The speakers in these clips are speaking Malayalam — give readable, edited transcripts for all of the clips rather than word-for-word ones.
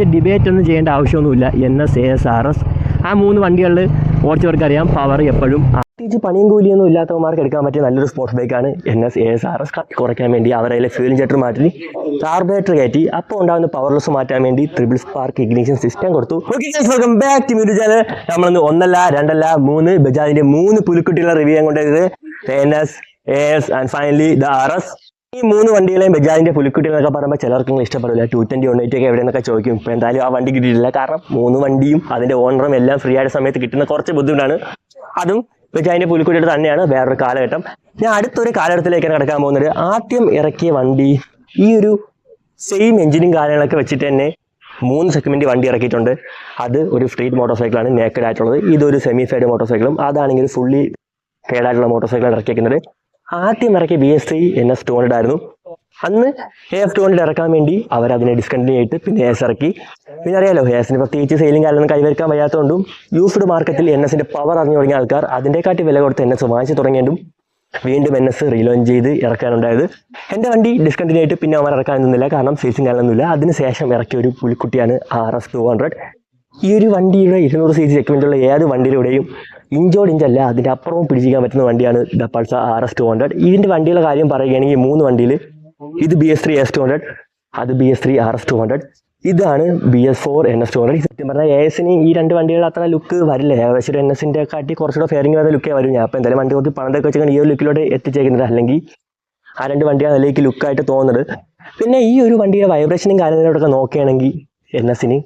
ഡിബേറ്റ് ഒന്നും ചെയ്യേണ്ട ആവശ്യമൊന്നുമില്ല. NS, AS, RS ആ 3 വണ്ടികളിൽ ഓടിച്ചവർക്കറിയാം പവർ എപ്പോഴും. പ്രത്യേകിച്ച് പണിയും കൂലിയൊന്നും ഇല്ലാത്തവന്മാർക്ക് എടുക്കാൻ പറ്റിയ നല്ലൊരു സ്പോർട്സ് ബൈക്കാണ് NS, AS, RS. കുറയ്ക്കാൻ വേണ്ടി അവരെ ഫ്യൂൽ ഇഞ്ചക്ടർ മാറ്റി കാർബറേറ്റർ കയറ്റി അപ്പോൾ ഉണ്ടാകുന്ന പവർലെസ് മാറ്റാൻ വേണ്ടി ട്രിപ്പിൾ സ്പാർക്ക് ഇഗ്നിഷൻ സിസ്റ്റം കൊടുത്തു. Welcome back to music channel. നമ്മളിന്ന് 1 അല്ല 2 അല്ല 3 ബജാജിന്റെ 3 പുലിക്കുട്ടികളെ റിവ്യൂ കൊണ്ടത് NS, AS and finally the RS. ഈ 3 വണ്ടികളെയും ബജാജിന്റെ പുലിക്കുട്ടികളൊക്കെ പറയുമ്പോൾ ചിലർക്കും ഇഷ്ടപ്പെടില്ല. 220 180 ഒക്കെ എവിടെയെന്നൊക്കെ ചോദിക്കും. ഇപ്പോൾ എന്തായാലും ആ വണ്ടി കിട്ടിയിട്ടില്ല. കാരണം 3 വണ്ടിയും അതിന്റെ ഓണറും എല്ലാം ഫ്രീ ആയ സമയത്ത് കിട്ടുന്ന കുറച്ച് ബുദ്ധിമുട്ടാണ്. അതും ബജാജിന്റെ പുലിക്കുട്ടിയുടെ തന്നെയാണ് വേറൊരു കാലഘട്ടം. ഞാൻ അടുത്തൊരു കാലഘട്ടത്തിലേക്കാണ് കിടക്കാൻ പോകുന്നത്. ആദ്യം ഇറക്കിയ വണ്ടി ഈ ഒരു സെയിം എഞ്ചിനും കാര്യങ്ങളൊക്കെ വെച്ചിട്ട് തന്നെ 3 സെഗ്മെന്റ് വണ്ടി ഇറക്കിയിട്ടുണ്ട്. അത് ഒരു സ്ട്രീറ്റ് മോട്ടോർ സൈക്കിളാണ്, നേക്കഡ് ആയിട്ടുള്ളത്. ഇതൊരു സെമി ഫെയ്ഡ് മോട്ടോർ സൈക്കിളും, അതാണെങ്കിൽ ഫുള്ളി ഫെയ്ഡായിട്ടുള്ള മോട്ടോർ സൈക്കിളാണ് ഇറക്കിയിരിക്കുന്നത്. ആദ്യം ഇറക്കിയ BS3 NS200 ആയിരുന്നു. അന്ന് AS200 ഇറക്കാൻ വേണ്ടി അവരതിനെ ഡിസ്കണ്ടിന്യൂ ചെയ്തിട്ട് പിന്നെ AS ഇറക്കി. പിന്നെ അറിയാലോ, ASന് പ്രത്യേകിച്ച് സെയിലും കാര്യമൊന്നും കൈവരിക്കാൻ വയ്യാത്തതുകൊണ്ടും യൂസ്ഡ് മാർക്കറ്റിൽ NSന്റെ പവർ അറിഞ്ഞു തുടങ്ങിയ ആൾക്കാർ അതിൻ്റെക്കാട്ടി വില കൊടുത്ത് NS വാങ്ങിച്ചു തുടങ്ങിയതും വീണ്ടും NS റീലോഞ്ച് ചെയ്ത് ഇറക്കാനുണ്ടായത്. എൻ്റെ വണ്ടി ഡിസ്കണ്ടിന്യൂ ആയിട്ട് പിന്നെ അവർ ഇറക്കാൻ നിന്നില്ല, കാരണം സീസും കാര്യമൊന്നുമില്ല. അതിനുശേഷം ഇറക്കിയ ഒരു പുലിക്കുട്ടിയാണ് RS200. ഈ ഒരു വണ്ടിയുടെ 200 cc സെഗ്മെന്റുള്ള ഏത് വണ്ടിയിലൂടെയും ഇഞ്ചോട് ഇഞ്ചല്ല അതിൻ്റെ അപ്പുറവും പിടിച്ചിരിക്കാൻ പറ്റുന്ന വണ്ടിയാണ് ദ പൾസർ RS200. ഇതിൻ്റെ വണ്ടിയുടെ കാര്യം പറയുകയാണെങ്കിൽ 3 വണ്ടിയിൽ ഇത് BS3 AS200, അത് BS3 RS200, ഇതാണ് BS4 NS200. സത്യം പറഞ്ഞാൽ ASന് ഈ 2 വണ്ടികൾ അത്ര ലുക്ക് വരില്ല. ഏകദേശം NSന്റെ കാട്ടി കുറച്ചുകൂടെ ഫെയറിംഗ് വരുന്ന ലുക്കേ വരും. ഞാൻ അപ്പോൾ എന്തായാലും വണ്ടി കുറച്ച് പണത്തൊക്കെ വെച്ചാൽ ഈ ഒരു ലുക്കിലോട്ട് എത്തിച്ചേക്കുന്നത്. അല്ലെങ്കിൽ ആ 2 വണ്ടിയാണ് അതിലേക്ക് ലുക്കായിട്ട് തോന്നുന്നത്. പിന്നെ ഈ ഒരു വണ്ടിയുടെ വൈബ്രേഷനും കാര്യങ്ങളോടൊക്കെ നോക്കുകയാണെങ്കിൽ NSന്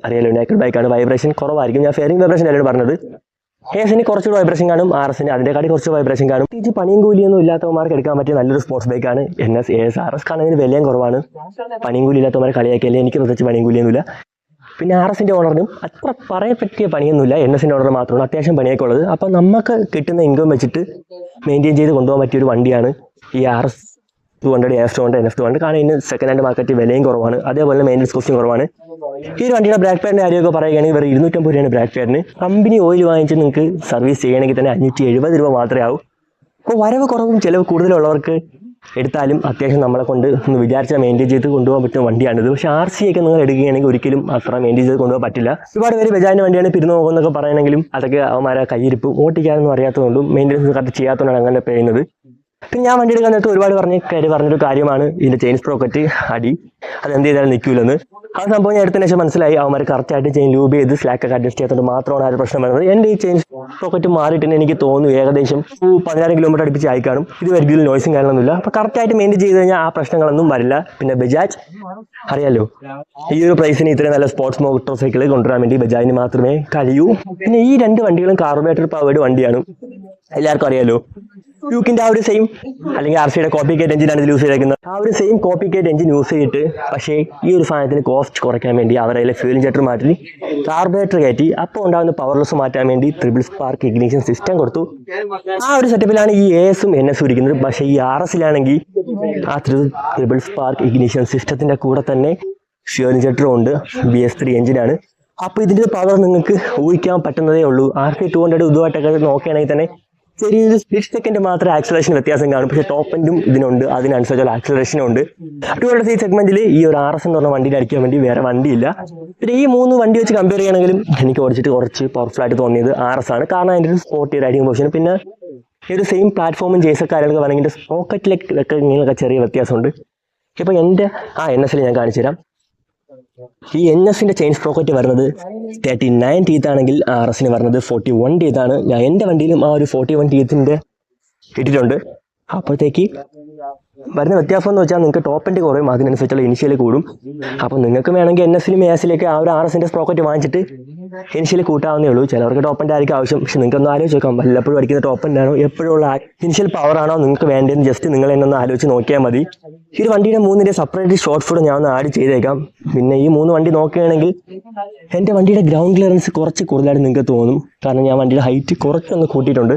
അറിയാലോ, നേക്കഡ് ബൈക്കാണ്, വൈബ്രേഷൻ കുറവായിരിക്കും. ഞാൻ ഫെയറിംഗ് വൈബ്രേഷൻ അല്ലാണ്ട് പറഞ്ഞത്. ASന് കുറച്ചുകൂടി വൈബ്രേഷൻ കാണും, RSന് അതിൻ്റെക്കാട്ടി കുറച്ച് വൈബ്രേഷൻ കാണും. പ്രത്യേകിച്ച് പണിയും കൂലിയൊന്നും ഇല്ലാത്തവന്മാർക്ക് എടുക്കാൻ പറ്റിയ നല്ലൊരു സ്പോർട്സ് ബൈക്കാണ് NS, AS, RS. കാരണം ഇതിന് വിലയും കുറവാണ്. പണിയും കൂലി ഇല്ലാത്തവന്മാരെ കളിയാക്കിയല്ലേ, എനിക്ക് പ്രത്യേകിച്ച് പണിയും കൂലിയൊന്നുമില്ല. പിന്നെ RSന്റെ ഓണറിനും അത്ര പറയാൻ പറ്റിയ പണിയൊന്നുമില്ല. NSന്റെ ഓണർ മാത്രമാണ് അത്യാവശ്യം പണിയൊക്കെ ഉള്ളത്. അപ്പോൾ നമുക്ക് കിട്ടുന്ന ഇൻകം വെച്ചിട്ട് മെയിൻറ്റെയിൻ ചെയ്ത് കൊണ്ടുപോകാൻ പറ്റിയൊരു വണ്ടിയാണ് ഈ RS200, AS200, NS200. കാരണം ഇതിന് സെക്കൻഡ് ഹാൻഡ് മാർക്കറ്റ് വിലയും കുറവാണ്, അതേപോലെ മെയിൻ്റെനൻസ് കോസ്റ്റും കുറവാണ്. ഈ ഒരു വണ്ടിയുടെ ബ്രാക്ക് പാഡിൻ്റെ കാര്യമൊക്കെ പറയുകയാണെങ്കിൽ വെറും 250 രൂപയാണ് ബ്രാക്ക് പാഡിന്. കമ്പനി ഓയിൽ വാങ്ങിച്ച് നിങ്ങൾക്ക് സർവീസ് ചെയ്യണമെങ്കിൽ തന്നെ 570 രൂപ മാത്രമേ ആവും. അപ്പോൾ വരവ് കുറവും ചിലവ് കൂടുതലുള്ളവർക്ക് എടുത്താലും അത്യാവശ്യം നമ്മളെ കൊണ്ട് ഒന്ന് വിചാരിച്ചാൽ മെയിൻറ്റെയിൻ ചെയ്ത് കൊണ്ടുപോകാൻ പറ്റുന്ന വണ്ടിയാണിത്. പക്ഷേ RC ഒക്കെ നിങ്ങൾ എടുക്കുകയാണെങ്കിൽ ഒരിക്കലും അത്ര മെയിൻറ്റെയിൻ ചെയ്ത് കൊണ്ടുപോകാൻ പറ്റില്ല. ഒരുപാട് പേര് ബജാജിൻ്റെ വണ്ടിയാണ് പിരിഞ്ഞു പോകുന്നൊക്കെ പറയണമെങ്കിലും അതൊക്കെ അവന്മാരെ കയ്യിരിപ്പ് ഓട്ടിക്കാനൊന്നും അറിയാത്തതുകൊണ്ടും മെയിൻ്റെനൻസ് കറക്റ്റ് ചെയ്യാത്തതുകൊണ്ടാണ് അങ്ങനെ ചെയ്യുന്നത്. പിന്നെ ഞാൻ വണ്ടി എടുക്കാൻ നേരത്തെ ഒരുപാട് പറഞ്ഞൊരു കാര്യമാണ് ഇതിൻ്റെ ചെയിൻ സ്പ്രോക്കറ്റ് അടി. അതെന്ത് ചെയ്താലും നിൽക്കില്ലെന്ന്. ആ സംഭവം ഞാൻ എടുത്തതിന് ശേഷം മനസ്സിലായി അവന്മാർ കറക്റ്റായിട്ട് ചെയിൻ ലൂബ് ചെയ്ത് സ്ലാക്കൊക്കെ അഡ്ജസ്റ്റ് ചെയ്യാത്തതുകൊണ്ട് മാത്രമാണ് ആ ഒരു പ്രശ്നം വരുന്നത്. എൻ്റെ ഈ ചെയിൻ സ്പ്രോക്കറ്റ് മാറിയിട്ട് എനിക്ക് തോന്നുന്നു ഏകദേശം 10,000 കിലോമീറ്റർ അടുപ്പിച്ച് ആയി കാണും. ഇത് വരികയിൽ നോയ്സും കാര്യങ്ങളൊന്നുമില്ല. അപ്പോൾ കറക്റ്റായിട്ട് മെയിൻറ്റെയിൻ ചെയ്ത് കഴിഞ്ഞാൽ ആ പ്രശ്നങ്ങളൊന്നും വരില്ല. പിന്നെ ബജാജ് അറിയാലോ, ഈ ഒരു പ്രൈസിന് ഇത്രയും നല്ല സ്പോർട്സ് മോട്ടോർ സൈക്കിൾ കൊണ്ടുവരാൻ വേണ്ടി ബജാജിന് മാത്രമേ കഴിയൂ. പിന്നെ ഈ 2 വണ്ടികളും കാർബറേറ്റർ പവേർഡ് വണ്ടിയാണ്, എല്ലാവർക്കും അറിയാലോ. ഡ്യൂക്കിൻ്റെ ആ ഒരു സെയിം അല്ലെങ്കിൽ RCയുടെ കോപ്പി കേറ്റ് എഞ്ചിനാണ് ഇത് യൂസ് ചെയ്തേക്കുന്നത്. ആ ഒരു സെയിം കോപ്പി കേറ്റ് എഞ്ചിൻ യൂസ് ചെയ്തിട്ട് പക്ഷേ ഈ ഒരു സാധനത്തിന് കോസ്റ്റ് കുറയ്ക്കാൻ വേണ്ടി അവരെ ഫ്യൂൽ ഇഞ്ചക്ടർ മാറ്റി കാർബറേറ്റർ കയറ്റി അപ്പോൾ ഉണ്ടാകുന്ന പവർലെസ് മാറ്റാൻ വേണ്ടി ട്രിപ്പിൾ സ്പാർക്ക് ഇഗ്നിഷൻ സിസ്റ്റം കൊടുത്തു. ആ ഒരു സെറ്റപ്പിലാണ് ഈ ASും NSും ഇരിക്കുന്നത്. പക്ഷേ ഈ RSലാണെങ്കിൽ ആ ട്രിപ്പിൾ സ്പാർക്ക് ഇഗ്നിഷൻ സിസ്റ്റത്തിൻ്റെ കൂടെ തന്നെ ഫ്യൂൽ ഇഞ്ചക്ടറും ഉണ്ട്. BS3 എഞ്ചിനാണ്. അപ്പോൾ ഇതിൻ്റെ പവർ നിങ്ങൾക്ക് ഊഹിക്കാൻ പറ്റുന്നതേ ഉള്ളൂ. RC200 ഇതുമായിട്ടൊക്കെ നോക്കുകയാണെങ്കിൽ തന്നെ ചെറിയൊരു സ്പ്ലിറ്റ് സെക്കൻഡ് മാത്രമേ ആക്സലറേഷൻ വ്യത്യാസം കാണും. പക്ഷേ ടോപ്പ് എൻഡും ഇതിനുണ്ട്, അതിനനുസരിച്ചുള്ള ആക്സലറേഷനും ഉണ്ട്. 200 cc സെഗ്മെന്റിൽ ഈ ഒരു RS എന്ന് പറഞ്ഞ വണ്ടിയിൽ അടിക്കാൻ വേണ്ടി വേറെ വണ്ടിയില്ല. പിന്നെ ഈ 3 വണ്ടി വെച്ച് കമ്പയർ ചെയ്യുകയാണെങ്കിലും എനിക്ക് ഓടിച്ചിട്ട് കുറച്ച് പവർഫുൾ ആയിട്ട് തോന്നിയത് RS ആണ്. കാരണം അതിൻ്റെ ഒരു സ്പോർട്ടി റൈഡിങ് പൊസിഷൻ, പിന്നെ ഈ ഒരു സെയിം പ്ലാറ്റ്ഫോമും കാര്യങ്ങളൊക്കെ വേണമെങ്കിൽ സ്പ്രോക്കറ്റിലൊക്കെ ഇങ്ങനെയൊക്കെ ചെറിയ വ്യത്യാസമുണ്ട്. ഇപ്പോൾ എൻ്റെ NSൽ ഞാൻ കാണിച്ചു തരാം. ഈ NSന്റെ ചെയിൻ സ്പ്രോക്കറ്റ് വരുന്നത് 39 ടീത്ത് ആണെങ്കിൽ RSന് വരുന്നത് 41 ടീത്ത് ആണ്. ഞാൻ എൻ്റെ വണ്ടിയിലും ആ ഒരു 41 ടീത്തിൻ്റെ ഇട്ടിട്ടുണ്ട്. അപ്പോഴത്തേക്ക് വരുന്ന വ്യത്യാസം എന്ന് വെച്ചാൽ നിങ്ങൾക്ക് ടോപ്പ് എൻഡ് കുറയും, അതിനനുസരിച്ചുള്ള ഇനിഷ്യൽ കൂടും. അപ്പോൾ നിങ്ങൾക്ക് വേണമെങ്കിൽ NSലും ASലേക്ക് ആ ഒരു RSന്റെ സ്പ്രോക്കറ്റ് വാങ്ങിച്ചിട്ട് ഇനിഷ്യൽ കൂട്ടാവുന്നേ ഉള്ളൂ. ചിലവർക്ക് ടോപ്പ് എൻഡ് ആയിരിക്കും ആവശ്യം. പക്ഷെ നിങ്ങൾക്ക് ഒന്ന് ആലോചിച്ച് നോക്കാം, വല്ലപ്പോഴും അടിക്കുന്ന ടോപ്പ് എൻഡ് ആണോ എപ്പോഴുള്ള ഇനിഷ്യൽ പവർ ആണോ നിങ്ങൾക്ക് വേണ്ടതെന്ന് ജസ്റ്റ് നിങ്ങൾ എന്നെ ഒന്ന് ആലോചിച്ച് നോക്കിയാൽ മതി. ഈ ഒരു വണ്ടിയുടെ 3ന്റെ സെപ്പറേറ്റ് ഷോർട്ട് ഫുഡ് ഞാൻ ഒന്ന് ആഡ് ചെയ്തേക്കാം. പിന്നെ ഈ 3 വണ്ടി നോക്കുകയാണെങ്കിൽ എൻ്റെ വണ്ടിയുടെ ഗ്രൗണ്ട് ക്ലിയറൻസ് കുറച്ച് കൂടുതലായിട്ട് നിങ്ങൾക്ക് തോന്നും. കാരണം ഞാൻ വണ്ടിയുടെ ഹൈറ്റ് കുറച്ചൊന്ന് കൂട്ടിയിട്ടുണ്ട്.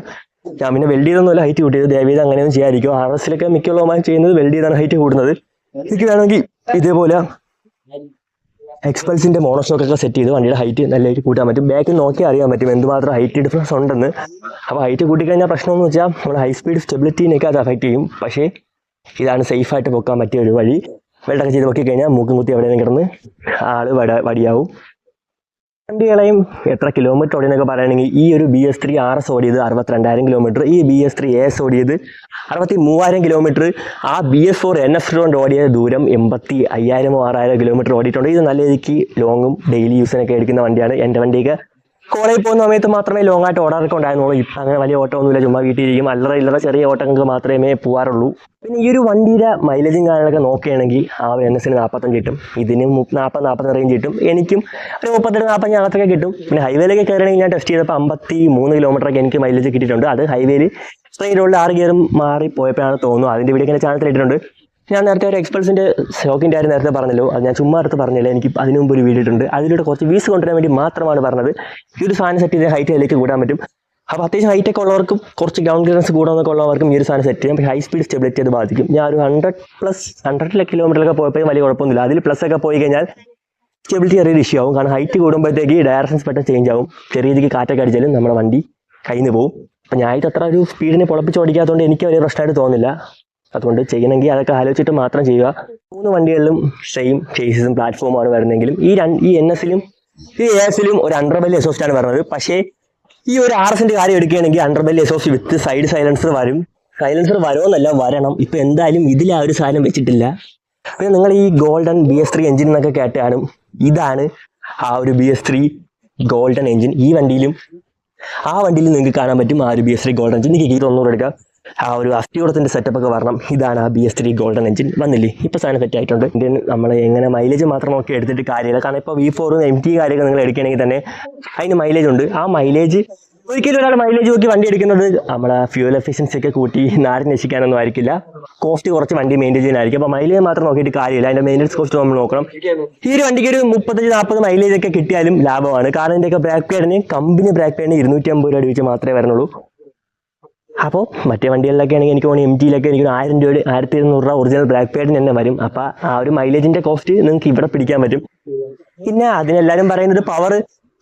ഞാൻ പിന്നെ വെൽഡ് ചെയ്തൊന്നുമല്ല ഹൈറ്റ് കൂട്ടിയത്, ദയവേത് അങ്ങനെയൊന്നും ചെയ്യാതിരിക്കും. RSലൊക്കെ മിക്കുള്ളവന്മാരും ചെയ്യുന്നത് വെൽഡ് ചെയ്താണ് ഹൈറ്റ് കൂടുന്നത്. എനിക്ക് വേണമെങ്കിൽ ഇതേപോലെ എക്സ്പൾസിൻ്റെ മോണോഷോക്കൊക്കെ സെറ്റ് ചെയ്ത് വണ്ടിയുടെ ഹൈറ്റ് നല്ലതായിട്ട് കൂട്ടാൻ പറ്റും. ബാക്കിൽ നോക്കി അറിയാൻ പറ്റും എന്തുമാത്രം ഹൈറ്റ് ഡിഫറൻസ് ഉണ്ടെന്ന്. അപ്പോൾ ഹൈറ്റ് കൂട്ടിക്കഴിഞ്ഞാൽ പ്രശ്നമെന്ന് വെച്ചാൽ നമ്മുടെ ഹൈ സ്പീഡ് സ്റ്റെബിലിറ്റീനൊക്കെ അത് അഫക്റ്റ് ചെയ്യും. പക്ഷേ ഇതാണ് സേഫായിട്ട് പൊക്കാൻ പറ്റിയ ഒരു വഴി. വെൽഡൊക്കെ ചെയ്ത് നോക്കി കഴിഞ്ഞാൽ മൂക്കും കുത്തി എവിടെയെങ്കിലും കിടന്ന് ആള് വടിയാവും. വണ്ടികളെയും എത്ര കിലോമീറ്റർ ഓടിയെന്നൊക്കെ പറയുകയാണെങ്കിൽ ഈ ഒരു BS3 RS ഓടിയത് 62,000 കിലോമീറ്റർ, ഈ BS3 AS ഓടിയത് 63,000 കിലോമീറ്റർ, ആ BS4 NS കൊണ്ട് ഓടിയ ദൂരം 85,000-6,000 കിലോമീറ്റർ ഓടിയിട്ടുണ്ട്. ഇത് നല്ല രീതിക്ക് ലോങ്ങും ഡെയിലി യൂസിനൊക്കെ എടുക്കുന്ന വണ്ടിയാണ്. എൻ്റെ വണ്ടിയൊക്കെ കോളേജിൽ പോകുന്ന സമയത്ത് മാത്രമേ ലോങ് ആയിട്ട് ഓടാറൊക്കെ ഉണ്ടായിരുന്നുള്ളൂ. ഇപ്പം അങ്ങനെ വലിയ ഓട്ടമൊന്നുമില്ല, ചുമ്മാ വീട്ടിലിരിക്കും. അല്ലറ ചെറിയ ഓട്ടങ്ങൾക്ക് മാത്രമേ പോകാറുള്ളൂ. പിന്നെ ഈ ഒരു വണ്ടിയുടെ മൈലേജും കാര്യങ്ങളൊക്കെ നോക്കുകയാണെങ്കിൽ ആ ഒരു NSന് 45 കിട്ടും, ഇതിന് 40-45 റേഞ്ച് കിട്ടും, എനിക്കും ഒരു 38-40 അകത്തൊക്കെ കിട്ടും. പിന്നെ ഹൈവേയിലൊക്കെ കയറണമെങ്കിൽ ഞാൻ ടെസ്റ്റ് ചെയ്തപ്പോൾ 53 കിലോമീറ്ററൊക്കെ എനിക്ക് മൈലേജ് കിട്ടിയിട്ടുണ്ട്. അത് ഹൈവേയിൽ സ്ട്രെയിറ്റ് റോഡിൽ 6 ഗിയറും മാറി പോയപ്പോഴാണ് തോന്നുന്നു. അതിൻ്റെ വീഡിയോ ഇങ്ങനെ ചാനൽ ഇട്ടിട്ടുണ്ട്. ഞാൻ നേരത്തെ ഒരു എക്സ്പൾസിൻ്റെ സ്റ്റോക്കിൻ്റെ കാര്യം നേരത്തെ പറഞ്ഞല്ലോ, അത് ഞാൻ ചുമ്മാ അടുത്ത് പറഞ്ഞില്ല, എനിക്ക് അതിന് മുമ്പ് ഒരു വീഡിയോ ഇട്ടുണ്ട്. അതിലൂടെ കുറച്ച് വ്യൂസ് കൊണ്ടുവരാൻ വേണ്ടി മാത്രമാണ് പറഞ്ഞത്. ഈ ഒരു സാധനം സെറ്റ് ചെയ്ത് ഹൈറ്റ് അതിലേക്ക് കൂടാൻ പറ്റും. അപ്പോൾ അത്യാവശ്യം ഹൈറ്റൊക്കെ ഉള്ളവർക്കും കുറച്ച് ഗ്രൗണ്ട് ക്ലിയറൻസ് കൂടാനൊക്കെ ഉള്ളവർക്കും ഈ ഒരു സാധനം സെറ്റ് ചെയ്യാം. ഹൈ സ്പീഡ് സ്റ്റെബിലിറ്റി അത് ബാധിക്കും. ഞാൻ ഒരു 100+ കിലോമീറ്ററൊക്കെ പോയപ്പോൾ വലിയ കുഴപ്പമൊന്നുമില്ല. അതിൽ പ്ലസ് ഒക്കെ പോയി കഴിഞ്ഞാൽ സ്റ്റെബിലിറ്റി ചെറിയൊരു ഇഷ്യൂ ആവും. കാരണം ഹൈറ്റ് കൂടുമ്പോഴത്തേക്ക് ഡയറക്ഷൻസ് പെട്ടെന്ന് ചേഞ്ച് ആവും. ചെറിയ രീതിക്ക് കാറ്റൊക്കെ അടിച്ചാലും നമ്മുടെ വണ്ടി കയ്യിൽ നിന്ന് പോകും. അപ്പം ഞാൻ അത്ര ഒരു സ്പീഡിനെ പൊളപ്പിച്ച് ഓടിക്കാത്തതുകൊണ്ട് എനിക്ക് വലിയ പ്രശ്നമായിട്ട് തോന്നില്ല. അതുകൊണ്ട് ചെയ്യണമെങ്കിൽ അതൊക്കെ ആലോചിച്ചിട്ട് മാത്രം ചെയ്യുക. 3 വണ്ടികളിലും സെയിം ചേസസും പ്ലാറ്റ്ഫോമാണ് വരുന്നെങ്കിലും ഈ NSലും ഈ ASലും ഒരു അണ്ടർബെല്ലി എക്സോസ്റ്റാണ് വരുന്നത്. പക്ഷേ ഈ ഒരു RSന്റെ കാര്യം എടുക്കുകയാണെങ്കിൽ അണ്ടർബെല്ലി എക്സോസ്റ്റ് വിത്ത് സൈഡ് സൈലൻസർ വരും. സൈലൻസർ വരുമെന്നല്ല, വരണം. ഇപ്പം എന്തായാലും ഇതിൽ ആ ഒരു സാധനം വെച്ചിട്ടില്ല. പിന്നെ നിങ്ങൾ ഈ ഗോൾഡൻ BS3 എഞ്ചിൻ എന്നൊക്കെ കേട്ടാലും ഇതാണ് ആ ഒരു BS3 ഗോൾഡൻ എഞ്ചിൻ. ഈ വണ്ടിയിലും ആ വണ്ടിയിൽ നിങ്ങൾക്ക് കാണാൻ പറ്റും ആ ഒരു BS3 ഗോൾഡൻ എഞ്ചിൻ. നിങ്ങൾക്ക് ഇത് ഒന്നുകൂടെ എടുക്കാം. ആ ഒരു അസ്ഥികൂടത്തിൻ്റെ സെറ്റപ്പൊക്കെ വരണം. ഇതാണ് ആ BS3 ഗോൾഡൻ എഞ്ചിൻ. വന്നില്ലേ, ഇപ്പോൾ സാധനം സെറ്റ് ആയിട്ടുണ്ട്. ഇതിന് നമ്മൾ എങ്ങനെ മൈലേജ് മാത്രം നോക്കി എടുത്തിട്ട് കാര്യമില്ല. കാരണം ഇപ്പോൾ V4 MT കാര്യമൊക്കെ നിങ്ങൾ എടുക്കുകയാണെങ്കിൽ തന്നെ അതിന് മൈലേജ് ഉണ്ട്. ആ മൈലേജ് ഒരിക്കലും ഒരാൾ മൈലേജ് നോക്കി വണ്ടി എടുക്കുന്നത് നമ്മളെ ഫ്യൂൽ എഫിഷ്യൻസി ഒക്കെ കൂട്ടി നാടിന് രക്ഷിക്കാനൊന്നും ആയിരിക്കില്ല. കോസ്റ്റ് കുറച്ച് വണ്ടി മെയിൻറ്റെയിൻ ചെയ്യാനായിരിക്കും. അപ്പോൾ മൈലേജ് മാത്രം നോക്കിയിട്ട് കാര്യമില്ല, അതിൻ്റെ മെയിൻ്റെനൻസ് കോസ്റ്റ് നമ്മൾ നോക്കണം. ഈ ഒരു വണ്ടിക്ക് ഒരു 35-40 മൈലേജ് ഒക്കെ കിട്ടിയാലും ലാഭമാണ്. കാരണം ഇതിൻ്റെയൊക്കെ ബ്രേക്ക് പാഡിന് കമ്പനി ബ്രേക്ക് പാഡിന് 250 രൂപ അടിച്ച് മാത്രമേ വരുന്നുള്ളൂ. അപ്പോൾ മറ്റേ വണ്ടികളിലൊക്കെ ആണെങ്കിൽ എനിക്ക് തോന്നുന്നു MTയിലൊക്കെ എനിക്ക് 1000 രൂപ 1200 രൂപ ഒറിജിനൽ ബ്ലാക്ക് പാഡിന് തന്നെ വരും. അപ്പോൾ ആ ഒരു മൈലേജിൻ്റെ കോസ്റ്റ് നിങ്ങൾക്ക് ഇവിടെ പിടിക്കാൻ പറ്റും. പിന്നെ അതിനെല്ലാവരും പറയുന്നത് പവർ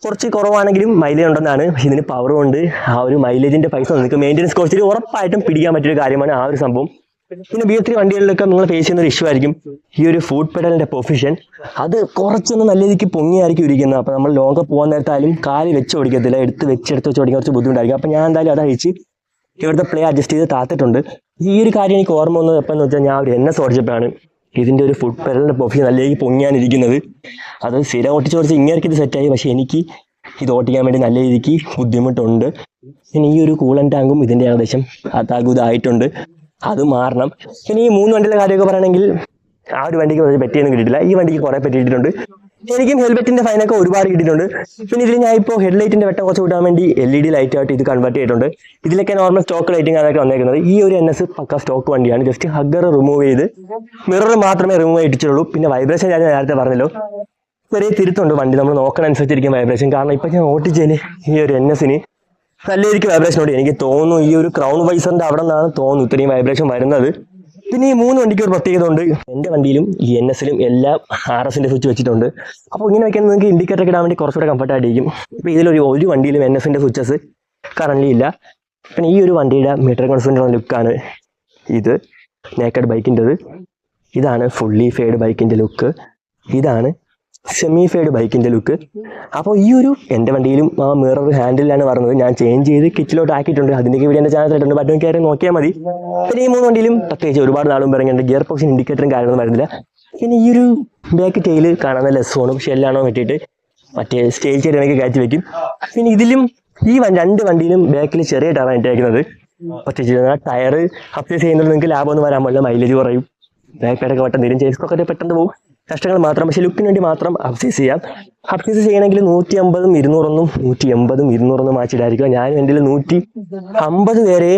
കുറച്ച് കുറവാണെങ്കിലും മൈലേജ് ഉണ്ടെന്നാണ്. പക്ഷേ ഇതിന് പവറും ഉണ്ട്. ആ ഒരു മൈലേജിൻ്റെ പൈസ നിങ്ങൾക്ക് മെയിൻ്റെനൻസ് കോസ്റ്റിൽ ഉറപ്പായിട്ടും പിടിക്കാൻ പറ്റിയൊരു കാര്യമാണ് ആ ഒരു സംഭവം. പിന്നെ BS3 വണ്ടികളിലൊക്കെ നിങ്ങൾ ഫേസ് ചെയ്യുന്ന ഒരു ഇഷ്യൂ ആയിരിക്കും ഈ ഒരു ഫുഡ് പെഡലിൻ്റെ പൊസിഷൻ. അത് കുറച്ചൊന്ന് നല്ല രീതിക്ക് പൊങ്ങിയായിരിക്കും ഇരിക്കുന്നത്. അപ്പോൾ നമ്മൾ ലോങ് പോകാൻ നേരത്തായാലും കാല് വെച്ച് ഓടിക്കത്തില്ല, എടുത്ത് വെച്ച് ഓടിക്കാൻ കുറച്ച് ബുദ്ധിമുട്ടായിരിക്കും. അപ്പോൾ ഞാൻ എന്തായാലും അതഴിച്ച് ഇവിടുത്തെ പ്ലേ അഡ്ജസ്റ്റ് ചെയ്ത് താത്തിട്ടുണ്ട്. ഈ ഒരു കാര്യം എനിക്ക് ഓർമ്മ വന്നത് എപ്പോഴെന്ന് വെച്ചാൽ ഞാൻ ഒരു NS ഓടിച്ചപ്പോഴാണ് ഇതിൻ്റെ ഒരു ഫുഡ് പെഡലിൻ്റെ പൊസിഷൻ നല്ല രീതിക്ക് പൊങ്ങിയാനിരിക്കുന്നത്. അത് സ്ഥിരം ഓടിച്ച് ഇങ്ങേർക്ക് ഇത് സെറ്റായി. പക്ഷേ എനിക്ക് ഇത് ഓടിക്കാൻ വേണ്ടി നല്ല രീതിക്ക് ബുദ്ധിമുട്ടുണ്ട്. പിന്നെ ഈ ഒരു കൂളൻ ടാങ്കും ഇതിൻ്റെ ഏകദേശം അതാകുതായിട്ടുണ്ട്, അത് മാറണം. പിന്നെ ഈ 3 വണ്ടിയുടെ കാര്യമൊക്കെ പറയുകയാണെങ്കിൽ ആ ഒരു വണ്ടിക്ക് പറ്റിയൊന്നും കിട്ടിയിട്ടില്ല. ഈ വണ്ടിക്ക് കുറേ പറ്റിയിട്ടുണ്ട്. എനിക്കും ഹെൽമെറ്റിൻ്റെ ഫൈനൊക്കെ ഒരുപാട് കിട്ടിയിട്ടുണ്ട്. പിന്നെ ഇതിൽ ഞാൻ ഇപ്പോൾ ഹെഡ്ലൈറ്റിൻ്റെ വെട്ടം കുറച്ച് കൂട്ടാൻ വേണ്ടി LED ലൈറ്റായിട്ട് ഇത് കൺവേർട്ട് ചെയ്തിട്ടുണ്ട്. ഇതിലൊക്കെ നോർമൽ സ്റ്റോക്ക് ലൈറ്റിംഗ് അതൊക്കെ വന്നേക്കുന്നത്. ഈ ഒരു NS പക്ക സ്റ്റോക്ക് വണ്ടിയാണ്. ജസ്റ്റ് ഹഗ്ഗർ റിമൂവ് ചെയ്ത് മിറർ മാത്രമേ റിമൂവ് ചെയ്തിട്ടുള്ളൂ. പിന്നെ വൈബ്രേഷൻ ഞാൻ നേരത്തെ പറഞ്ഞല്ലോ, ചെറിയ തിരുത്തുണ്ട്. വണ്ടി നമ്മൾ നോക്കണ അനുസരിച്ചിരിക്കും വൈബ്രേഷൻ. കാരണം ഇപ്പം ഞാൻ ഓട്ടിച്ചതിന് ഈ ഒരു NSന് നല്ല രീതിക്ക് വൈബ്രേഷൻ ഉണ്ട്. എനിക്ക് തോന്നുന്നു ഈ ഒരു ക്രൗൺ വൈസറിൻ്റെ അവിടെ നിന്നാണ് തോന്നുന്നു ഇത്രയും വൈബ്രേഷൻ വരുന്നത്. പിന്നെ ഈ 3 വണ്ടിക്ക് ഒരു പ്രത്യേകത ഉണ്ട്. എൻ്റെ വണ്ടിയിലും ഈ NSലും എല്ലാം RSൻ്റെ സ്വിച്ച് വെച്ചിട്ടുണ്ട്. അപ്പോൾ ഇങ്ങനെ വയ്ക്കാൻ നിങ്ങൾക്ക് ഇൻഡിക്കേറ്റർ ഇടാൻ വേണ്ടി കുറച്ചുകൂടെ കംഫർട്ടായിട്ടിരിക്കും. ഇപ്പോൾ ഇതിലൊരു വണ്ടിയിലും NSൻ്റെ സ്വിച്ചസ് കറൻലി ഇല്ല. പിന്നെ ഈ ഒരു വണ്ടിയുടെ മീറ്റർ കോൺസെൻട്രേഷൻ ലുക്കാണ് ഇത്. നേക്കഡ് ബൈക്കിൻ്റെത് ഇതാണ്. ഫുള്ളി ഫെയ്ഡ് ബൈക്കിൻ്റെ ലുക്ക് ഇതാണ്. സെമി ഫെയ്ഡ് ബൈക്കിൻ്റെ ലുക്ക്. അപ്പോൾ ഈ ഒരു എൻ്റെ വണ്ടിയിലും ആ മിറർ ഹാൻഡിലാണ് പറഞ്ഞത്. ഞാൻ ചേഞ്ച് ചെയ്ത് കിറ്റിലോട്ട് ആക്കിയിട്ടുണ്ട്. അതിൻ്റെയൊക്കെ വീഡിയോ എൻ്റെ ചാനലിലുണ്ട്, ബട്ടൺ കയറി നോക്കിയാൽ മതി. പിന്നെ ഈ 3 വണ്ടിയിലും പ്രത്യേകിച്ച് ഒരുപാട് നാളും പറയുന്നുണ്ട് ഗിയർ പൊസിഷൻ ഇൻഡിക്കേറ്ററും കാര്യമൊന്നും വരുന്നില്ല. പിന്നെ ഈ ഒരു ബാക്ക് ടെയിൽ കാണാൻ ലെസ്സോണും ഷെല്ലാണോ പറ്റിയിട്ട് മറ്റേ സ്റ്റേജ് ചെയ്തിടണമെങ്കിൽ കയറ്റി വയ്ക്കും. പിന്നെ ഇതിലും ഈ 2 വണ്ടിയിലും ബാക്കിൽ ചെറിയ ടയറാണ് ഇട്ടേക്കുന്നത്. പ്രത്യേകിച്ച് ടയർ അപ്ഡേറ്റ് ചെയ്യുന്നത് നിങ്ങൾക്ക് ലാഭമൊന്നും വരാൻ പാടില്ല, മൈലേജ് കുറയും. ബാക്ക് പാഡൊക്കെ പെട്ടെന്ന് തരും, ചേസ്കൊക്കെ പെട്ടെന്ന് പോകും, കഷ്ടങ്ങൾ മാത്രം. പക്ഷേ ലുക്കിന് വേണ്ടി മാത്രം അപ്സൈസ് ചെയ്യാം. അപ്സൈസ് ചെയ്യണമെങ്കിൽ 150, 200 180, 200 മാച്ചിട്ടായിരിക്കും. ഞാൻ എൻ്റെ 150 വരെ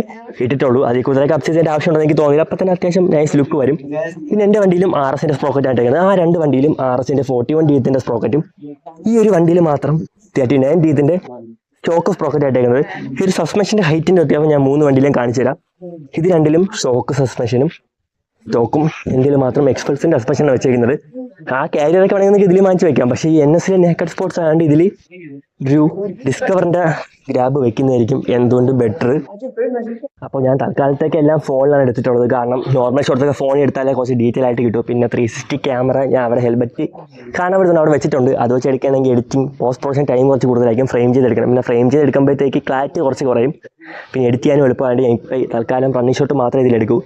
ഇട്ടിട്ടുള്ളൂ. അതിൽ കൂടുതലൊക്കെ അപ്സൈസ് ചെയ്യേണ്ട ആവശ്യമുണ്ടെന്ന് എനിക്ക് തോന്നില്ല. അപ്പം തന്നെ അത്യാവശ്യം നൈസ് ലുക്ക് വരും. പിന്നെ എൻ്റെ വണ്ടിയിലും RSൻ്റെ സ്പ്രോക്കറ്റ് ആയിട്ടേക്കുന്നത്. ആ 2 വണ്ടിയിലും RSൻ്റെ 41 ടീത്തിൻ്റെ സ്പ്രോക്കറ്റും, ഈ ഒരു വണ്ടിയിൽ മാത്രം 39 ടീത്തിൻ്റെ സ്റ്റോക്ക് സ്പ്രോക്കറ്റ് ആയിട്ടേക്കുന്നത്. ഈ ഒരു സസ്പെൻഷൻ്റെ ഹൈറ്റിൻ്റെ വ്യത്യാസം ഞാൻ 3 വണ്ടിയിലും കാണിച്ചു തരാം. ഇത് രണ്ടിലും സ്റ്റോക്ക് സസ്പെൻഷനും സ്റ്റോക്കും ഇന്ത്യയിൽ മാത്രം എക്സ്പൾസിൻ്റെ സസ്പെൻഷനാണ് വെച്ചിരിക്കുന്നത്. ആ കാരിയറൊക്കെ വേണമെങ്കിൽ നിങ്ങൾക്ക് ഇതിൽ വാങ്ങിച്ച് വെക്കാം. പക്ഷേ ഈ NSലെ നേക്കഡ് സ്പോർട്സ് ആയതുകൊണ്ട് ഇതിൽ ഒരു ഡിസ്കവറിൻ്റെ ഗ്രാബ് വെക്കുന്നതായിരിക്കും എന്തുകൊണ്ട് ബെറ്റർ. അപ്പോൾ ഞാൻ തൽക്കാലത്തേക്ക് എല്ലാം ഫോണിലാണ് എടുത്തിട്ടുള്ളത്. കാരണം നോർമൽ ഷോട്ട്സൊക്കെ ഫോണിൽ എടുത്താലേ കുറച്ച് ഡീറ്റെയിൽ ആയിട്ട് കിട്ടും. പിന്നെ 360 ക്യാമറ ഞാൻ അവിടെ ഹെൽമെറ്റ് കാണാൻ പറ്റുന്നുണ്ട് അവിടെ വെച്ചിട്ടുണ്ട്. അത് വെച്ച് എടുക്കുകയാണെങ്കിൽ എഡിറ്റിംഗ് പോസ്റ്റ് പ്രൊഡക്ഷൻ ടൈം കുറച്ച് കൂടുതലായിരിക്കും. ഫ്രെയിം ചെയ്തെടുക്കണം. പിന്നെ ഫ്രെയിം ചെയ്തെടുക്കുമ്പോഴത്തേക്ക് ക്ലാരിറ്റി കുറച്ച് കുറയും. പിന്നെ എഡിറ്റ് ചെയ്യാനും എളുപ്പമായിട്ട് ഞാൻ ഇപ്പോൾ തൽക്കാലം റണ്ണിങ് ഷോട്ട് മാത്രമേ ഇതിലെടുക്കൂ.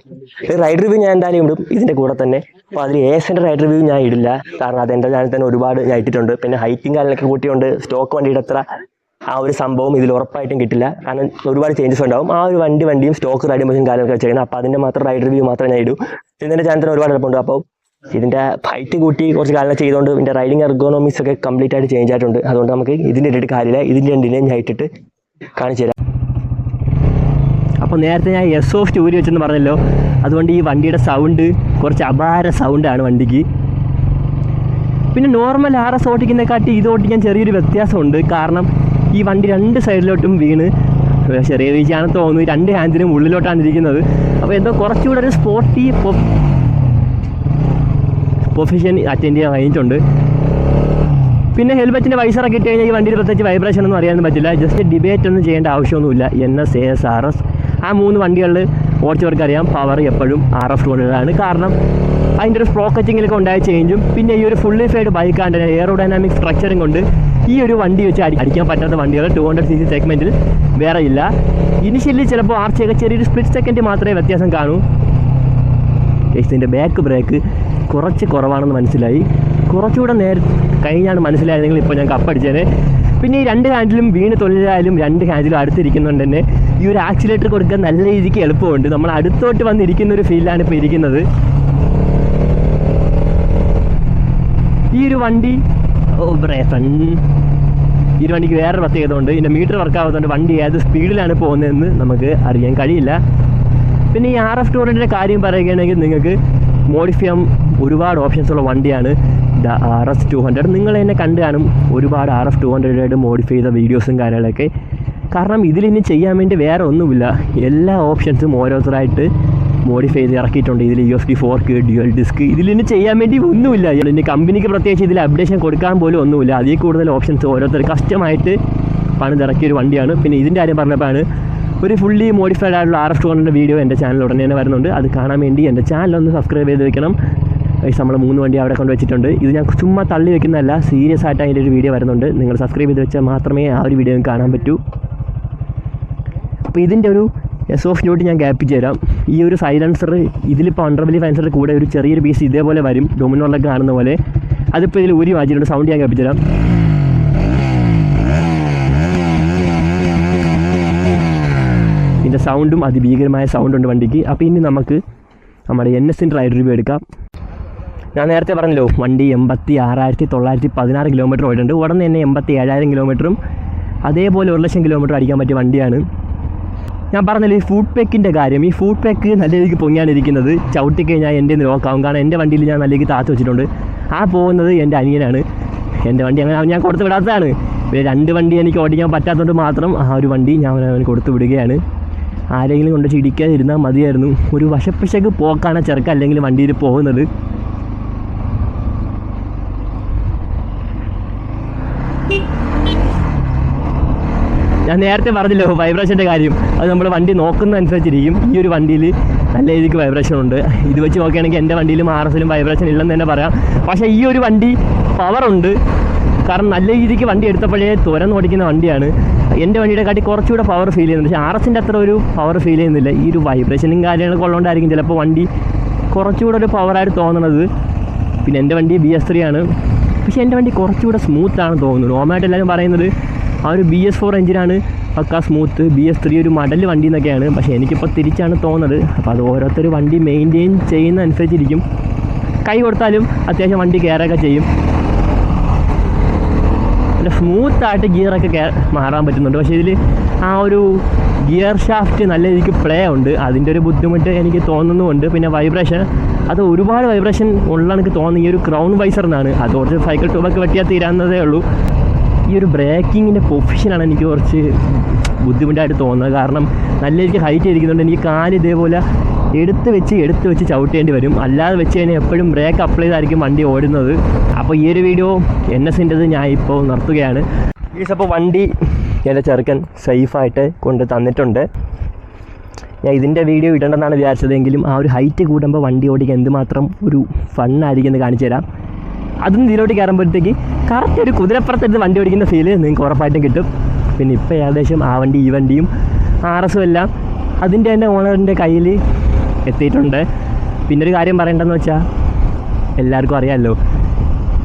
റൈഡ് റിവ്യൂ ഞാൻ എന്തായാലും ഇടും ഇതിൻ്റെ കൂടെ തന്നെ. അപ്പോൾ അതിൽ ASൻ്റെ റൈഡ് റിവ്യൂ ഞാൻ ഇടില്ല. കാരണം അതെൻ്റെ ചാനൽ തന്നെ ഒരുപാട് ഞാൻ ഇട്ടിട്ടുണ്ട്. പിന്നെ ഹൈറ്റും കാര്യങ്ങളൊക്കെ കൂട്ടിയുണ്ട് സ്റ്റോക്ക് വണ്ടിയുടെ അത്ര ആ ഒരു സംഭവം ഇതിൽ ഉറപ്പായിട്ടും കിട്ടില്ല. കാരണം ഒരുപാട് ചേഞ്ചസ് ഉണ്ടാവും. ആ ഒരു വണ്ടിയും സ്റ്റോക്ക് റൈഡിംഗ് മെഷീൻ കാര്യങ്ങളൊക്കെ ചെയ്യുന്നത്. അപ്പോൾ അതിൻ്റെ മാത്രം റൈഡ് റിവ്യൂ മാത്രമേ ഞാൻ ഇടൂ. ഇതിൻ്റെ ചാനൽ ഒരുപാട് എളുപ്പമുണ്ട്. അപ്പോൾ ഇതിൻ്റെ ഹൈറ്റ് കൂട്ടി കുറച്ച് കാര്യങ്ങൾ ചെയ്തുകൊണ്ട് ഇതിൻ്റെ റൈഡിങ് എർഗോണോമിക്സ് ഒക്കെ കംപ്ലീറ്റ് ആയിട്ട് ചേഞ്ച് ആയിട്ടുണ്ട്. അതുകൊണ്ട് നമുക്ക് ഇതിൻ്റെ ഇട്ടിട്ട് കാര്യമില്ല. ഇതിൻ്റെ രണ്ടിനെയും ഞാൻ ഇട്ടിട്ട് കാണിച്ചു തരാം. അപ്പോൾ നേരത്തെ ഞാൻ എക്സോസ്റ്റ് ഊരി വെച്ചെന്ന് പറഞ്ഞല്ലോ. അതുകൊണ്ട് ഈ വണ്ടിയുടെ സൗണ്ട് കുറച്ച് അപാര സൗണ്ടാണ് വണ്ടിക്ക്. പിന്നെ നോർമൽ RS ഓടിക്കുന്നതിനെക്കാട്ടി ഇത് ഓടിക്കാൻ ചെറിയൊരു വ്യത്യാസമുണ്ട്. കാരണം ഈ വണ്ടി രണ്ട് സൈഡിലോട്ടും വീണ് ചെറിയ വീഴ്ചയാണെന്ന് തോന്നുന്നു. 2 ഹാൻഡിലും ഉള്ളിലോട്ടാണ് ഇരിക്കുന്നത്. അപ്പോൾ എന്തോ കുറച്ചുകൂടെ ഒരു സ്പോർട്ടി പൊസിഷൻ അറ്റൻഡ് ചെയ്യാൻ കഴിഞ്ഞിട്ടുണ്ട്. പിന്നെ ഹെൽമെറ്റിൻ്റെ വൈസറൊക്കെ ഇട്ട് കഴിഞ്ഞാൽ ഈ വണ്ടിയിൽ പ്രത്യേകിച്ച് വൈബ്രേഷൻ ഒന്നും അറിയാനൊന്നും പറ്റില്ല. ജസ്റ്റ് ഡിബേറ്റ് ഒന്നും ചെയ്യേണ്ട ആവശ്യമൊന്നുമില്ല. NS, AS, RS ആ 3 വണ്ടികളിൽ ഓടിച്ചവർക്കറിയാം പവർ എപ്പോഴും RF 200 കാരണം അതിൻ്റെ ഒരു സ്പ്രോക്കറ്റിങ്ങിലൊക്കെ ഉണ്ടായ ചേഞ്ചും പിന്നെ ഈ ഒരു ഫുള്ളി ഫെയ്ഡ് ബൈക്കാണ്ട് എയറോഡൈനാമിക് സ്ട്രക്ചറും കൊണ്ട് ഈ ഒരു വണ്ടി വെച്ച് അടിക്കാൻ പറ്റാത്ത വണ്ടികൾ 200cc സെഗ്മെൻറ്റിൽ വേറെ ഇല്ല. ഇനിഷ്യലി ചിലപ്പോൾ ആർച്ചയൊക്കെ ചെറിയൊരു സ്പ്ലിറ്റ് സെക്കൻഡ് മാത്രമേ വ്യത്യാസം കാണൂ. ഇതിൻ്റെ ബാക്ക് ബ്രേക്ക് കുറച്ച് കുറവാണെന്ന് മനസ്സിലായി. കുറച്ചുകൂടെ കഴിഞ്ഞാണ് മനസ്സിലായതെങ്കിൽ ഇപ്പോൾ ഞാൻ കപ്പടിച്ചേനെ. പിന്നെ ഈ 2 ഹാൻഡിലും വീണ് തൊഴിലായാലും 2 ഹാൻഡിലും അടുത്തിരിക്കുന്നുണ്ട് തന്നെ ഈ ഒരു ആക്സിലേറ്റർ കൊടുക്കാൻ നല്ല രീതിക്ക് എളുപ്പമുണ്ട്. നമ്മൾ അടുത്തോട്ട് വന്നിരിക്കുന്ന ഒരു ഫീലാണ് ഇപ്പോൾ ഇരിക്കുന്നത്. ഈ ഒരു വണ്ടി ഈ ഒരു വണ്ടിക്ക് വേറൊരു പ്രത്യേകത ഉണ്ട്. ഇതിൻ്റെ മീറ്റർ വർക്ക് ആവുന്നതുകൊണ്ട് വണ്ടി ഏത് സ്പീഡിലാണ് പോകുന്നതെന്ന് നമുക്ക് അറിയാൻ കഴിയില്ല. പിന്നെ ഈ RF 200ൻ്റെ കാര്യം പറയുകയാണെങ്കിൽ നിങ്ങൾക്ക് മോഡിഫൈ ചെയ്യാൻ ഒരുപാട് ഓപ്ഷൻസ് ഉള്ള വണ്ടിയാണ് RS 200. നിങ്ങൾ തന്നെ കണ്ടു കാണും ഒരുപാട് RF 200 മോഡിഫൈ ചെയ്ത വീഡിയോസും കാര്യങ്ങളൊക്കെ. കാരണം ഇതിലിനി ചെയ്യാൻ വേണ്ടി വേറെ ഒന്നുമില്ല. എല്ലാ ഓപ്ഷൻസും ഓരോരുത്തരായിട്ട് മോഡിഫൈ ചെയ്ത് ഇറക്കിയിട്ടുണ്ട്. ഇതിൽ USB 4 ഡ്യുവൽ ഡിസ്ക് ഇതിലിനി ചെയ്യാൻ വേണ്ടി ഒന്നുമില്ല. ഇനി കമ്പനിക്ക് പ്രത്യേകിച്ച് ഇതിൽ അപ്ഡേഷൻ കൊടുക്കാൻ പോലും ഒന്നുമില്ല. അതിൽ കൂടുതൽ ഓപ്ഷൻസ് ഓരോരുത്തർ കസ്റ്റമായിട്ട് പണിതിറക്കിയൊരു വണ്ടിയാണ്. പിന്നെ ഇതിൻ്റെ കാര്യം പറഞ്ഞപ്പോഴാണ് ഒരു ഫുള്ളി മോഡിഫൈഡ് ആയിട്ടുള്ള RF 200 വീഡിയോ എൻ്റെ ചാനൽ ഉടനെ തന്നെ വരുന്നുണ്ട്. അത് കാണാൻ വേണ്ടി എൻ്റെ ചാനലൊന്ന് സബ്സ്ക്രൈബ് ചെയ്ത് വെക്കണം. നമ്മൾ 3 വണ്ടി അവിടെ കൊണ്ട് വെച്ചിട്ടുണ്ട്. ഇത് ഞാൻ ചുമ്മാ തള്ളി വെക്കുന്നതല്ല, സീരിയസ് ആയിട്ട് അതിൻ്റെ ഒരു വീഡിയോ വരുന്നുണ്ട്. നിങ്ങൾ സബ്സ്ക്രൈബ് ചെയ്ത് വെച്ചാൽ മാത്രമേ ആ ഒരു വീഡിയോ കാണാൻ പറ്റൂ. അപ്പോൾ ഇതിൻ്റെ ഒരു എക്സോസ്റ്റ് നോട്ട് ഞാൻ ഗ്യാപ്പിച്ച് തരാം. ഈ ഒരു സൈലൻസർ ഇതിലിപ്പോൾ അണ്ടർബെല്ലി സൈലൻസറിൽ കൂടെ ഒരു ചെറിയൊരു പീസ് ഇതേപോലെ വരും, ഡൊമിനോറിലൊക്കെ കാണുന്ന പോലെ. അതിപ്പോൾ ഇതിൽ ഊരി മാറ്റിയിട്ടുണ്ട്. സൗണ്ട് ഞാൻ ഗ്യാപ്പിച്ച് തരാം. ഇതിൻ്റെ സൗണ്ടും അതിഭീകരമായ സൗണ്ടുണ്ട് വണ്ടിക്ക്. അപ്പോൾ ഇനി നമുക്ക് നമ്മുടെ NSൻ്റെ റൈഡ് റിവ്യൂ എടുക്കാം. ഞാൻ നേരത്തെ പറഞ്ഞല്ലോ വണ്ടി 86,916 കിലോമീറ്റർ ഓടിയിട്ടുണ്ട്. ഉടനെ തന്നെ 87,000 കിലോമീറ്ററും അതേപോലെ 1,00,000 കിലോമീറ്റർ അടിക്കാൻ പറ്റിയ വണ്ടിയാണ്. ഞാൻ പറഞ്ഞല്ലോ ഈ ഫുഡ് പാക്കിൻ്റെ കാര്യം. ഈ ഫുഡ് പാക്ക് നല്ല രീതിക്ക് പൊങ്ങിയാണിരിക്കുന്നത്. ചവിട്ടിക്കഴിഞ്ഞാൽ എൻ്റെ ലോക്കാവും. കാരണം എൻ്റെ വണ്ടിയിൽ ഞാൻ നല്ല രീതിക്ക് താത്ത് വെച്ചിട്ടുണ്ട്. ആ പോകുന്നത് എൻ്റെ അനിയനാണ്. എൻ്റെ വണ്ടി അങ്ങനെ ഞാൻ കൊടുത്ത് വിടാത്തതാണ്. 2 വണ്ടി എനിക്ക് ഓടിക്കാൻ പറ്റാത്തതുകൊണ്ട് മാത്രം ആ ഒരു വണ്ടി ഞാൻ അവന് കൊടുത്ത് വിടുകയാണ്. ആരെങ്കിലും കൊണ്ട് ചിടിക്കാതിരുന്നാൽ മതിയായിരുന്നു. ഒരു വശപ്പശക്ക് പോക്കാണ് ചെറുക്ക അല്ലെങ്കിൽ വണ്ടിയിൽ പോകുന്നത്. ഞാൻ നേരത്തെ പറഞ്ഞല്ലോ വൈബ്രേഷൻ്റെ കാര്യം. അത് നമ്മൾ വണ്ടി നോക്കുന്നതനുസരിച്ചിരിക്കും. ഈ ഒരു വണ്ടിയിൽ നല്ല രീതിക്ക് വൈബ്രേഷൻ ഉണ്ട്. ഇത് വെച്ച് നോക്കുകയാണെങ്കിൽ എൻ്റെ വണ്ടിയിലും RSലും വൈബ്രേഷൻ ഇല്ലെന്ന് തന്നെ പറയാം. പക്ഷേ ഈ ഒരു വണ്ടി പവറുണ്ട്. കാരണം നല്ല രീതിക്ക് വണ്ടി എടുത്തപ്പോഴേ തുരന്നോടിക്കുന്ന വണ്ടിയാണ്. എൻ്റെ വണ്ടിയുടെ കാട്ടി കുറച്ചുകൂടെ പവർ ഫീൽ ചെയ്യുന്നുണ്ട്. പക്ഷേ RSൻ്റെ അത്ര ഒരു പവർ ഫീൽ ചെയ്യുന്നില്ല. ഈ ഒരു വൈബ്രേഷനും കാര്യങ്ങളൊക്കെ ഉള്ളതുകൊണ്ടായിരിക്കും ചിലപ്പോൾ വണ്ടി കുറച്ചുകൂടെ ഒരു പവറായിട്ട് തോന്നുന്നത്. പിന്നെ എൻ്റെ വണ്ടി BS3 ആണ്. പക്ഷേ എൻ്റെ വണ്ടി കുറച്ചുകൂടെ സ്മൂത്താണെന്ന് തോന്നുന്നു. നോർമലായിട്ട് എല്ലാവരും പറയുന്നത് ആ ഒരു BS4 എഞ്ചിനാണ് പക്കാ സ്മൂത്ത്, BS3 ഒരു മടൽ വണ്ടി എന്നൊക്കെയാണ്. പക്ഷേ എനിക്കിപ്പോൾ തിരിച്ചാണ് തോന്നുന്നത്. അപ്പോൾ അത് ഓരോരുത്തർ വണ്ടി മെയിൻറ്റെയിൻ ചെയ്യുന്ന അനുസരിച്ചിരിക്കും. കൈ കൊടുത്താലും അത്യാവശ്യം വണ്ടി കയറൊക്കെ ചെയ്യും. പിന്നെ സ്മൂത്തായിട്ട് ഗിയറൊക്കെ മാറാൻ പറ്റുന്നുണ്ട്. പക്ഷേ ഇതിൽ ആ ഒരു ഗിയർ ഷാഫ്റ്റ് നല്ല രീതിക്ക് പ്ലേ ഉണ്ട്. അതിൻ്റെ ഒരു ബുദ്ധിമുട്ട് എനിക്ക് തോന്നുന്നുമുണ്ട്. പിന്നെ വൈബ്രേഷൻ അത് ഒരുപാട് വൈബ്രേഷൻ ഉള്ള എനിക്ക് തോന്നുന്നു ഈ ഒരു ക്രൗൺ വൈസറിനാണ്. അത് കുറച്ച് സൈക്കിൾ ട്യൂബൊക്കെ വെട്ടിയാൽ തീരാവുന്നതേ ഉള്ളൂ. ഈ ഒരു ബ്രേക്കിങ്ങിൻ്റെ പൊസിഷനാണ് എനിക്ക് കുറച്ച് ബുദ്ധിമുട്ടായിട്ട് തോന്നുന്നത്. കാരണം നല്ല രീതിക്ക് ഹൈറ്റ് ഇരിക്കുന്നുണ്ട്. എനിക്ക് കാല് ഇതേപോലെ എടുത്ത് വെച്ച് ചവിട്ടേണ്ടി വരും. അല്ലാതെ വെച്ച് കഴിഞ്ഞാൽ എപ്പോഴും ബ്രേക്ക് അപ്ലൈ ചെയ്തായിരിക്കും വണ്ടി ഓടുന്നത്. അപ്പോൾ ഈ ഒരു വീഡിയോ NSൻ്റെത് ഞാൻ ഇപ്പോൾ നിർത്തുകയാണ്. അപ്പോൾ വണ്ടി എൻ്റെ ചെറുക്കൻ സേഫായിട്ട് കൊണ്ട് തന്നിട്ടുണ്ട്. ഞാൻ ഇതിൻ്റെ വീഡിയോ ഇടണമെന്നാണ് വിചാരിച്ചതെങ്കിലും ആ ഒരു ഹൈറ്റ് കൂടുമ്പോൾ വണ്ടി ഓടിക്കാൻ എന്തുമാത്രം ഒരു ഫണ്ണായിരിക്കും എന്ന് കാണിച്ചു തരാം. അതും ഇതിലോട്ട് കയറുമ്പോഴത്തേക്ക് കറക്റ്റ് ഒരു കുതിരപ്പുറത്തെടുത്ത് വണ്ടി ഓടിക്കുന്ന ഫീല് നിങ്ങൾക്ക് ഉറപ്പായിട്ടും കിട്ടും. പിന്നെ ഇപ്പോൾ ഏകദേശം ആ വണ്ടി ഈ വണ്ടിയും RS എല്ലാം അതിൻ്റെ തന്നെ ഓണറിൻ്റെ കയ്യിൽ എത്തിയിട്ടുണ്ട്. പിന്നെ ഒരു കാര്യം പറയേണ്ടതെന്ന് വെച്ചാൽ എല്ലാവർക്കും അറിയാമല്ലോ,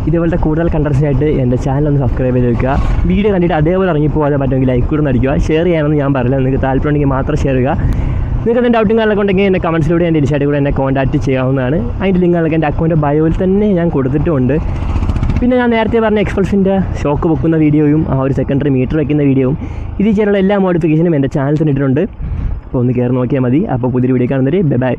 ഇതുപോലത്തെ കൂടുതൽ കണ്ടൻസിനായിട്ട് എൻ്റെ ചാനലൊന്ന് സബ്സ്ക്രൈബ് ചെയ്ത് വെക്കുക. വീഡിയോ കണ്ടിട്ട് അതേപോലെ ഇറങ്ങിപ്പോകാതെ പറ്റുമെങ്കിൽ ലൈക്ക് കൂടെ നടിക്കുക. ഷെയർ ചെയ്യാമെന്ന് ഞാൻ പറയില്ല, നിങ്ങൾക്ക് താല്പര്യമുണ്ടെങ്കിൽ മാത്രം ഷെയർ ചെയ്യുക. നിങ്ങൾക്ക് എന്തെങ്കിലും ഡൗട്ടും കാര്യങ്ങളൊക്കെ ഉണ്ടെങ്കിൽ എൻ്റെ കമൻസിലൂടെ എൻ്റെ ഇൻസ്റ്റാഗ്രാമിൽ കൂടെ എന്നെ കോൺടാക്റ്റ് ചെയ്യാവുന്നതാണ്. അതിൻ്റെ ലിങ്കുകളൊക്കെ എൻ്റെ അക്കൗണ്ട് ബയോയിൽ തന്നെ ഞാൻ കൊടുത്തിട്ടുമുണ്ട്. പിന്നെ ഞാൻ നേരത്തെ പറഞ്ഞ എക്സ്പൾസിൻ്റെ ഷോക്ക് വെക്കുന്ന വീഡിയോയും ആ ഒരു സെക്കൻഡറി മീറ്റർ വയ്ക്കുന്ന വീഡിയോയും ഇത് ചെയ്യാനുള്ള എല്ലാ മോഡിഫിക്കേഷനും എൻ്റെ ചാനൽ തന്നെ ഇട്ടിട്ടുണ്ട്. അപ്പോൾ ഒന്ന് കയറി നോക്കിയാൽ മതി. അപ്പോൾ പുതിയൊരു വീഡിയോ കാണുന്നവരെ ബൈ.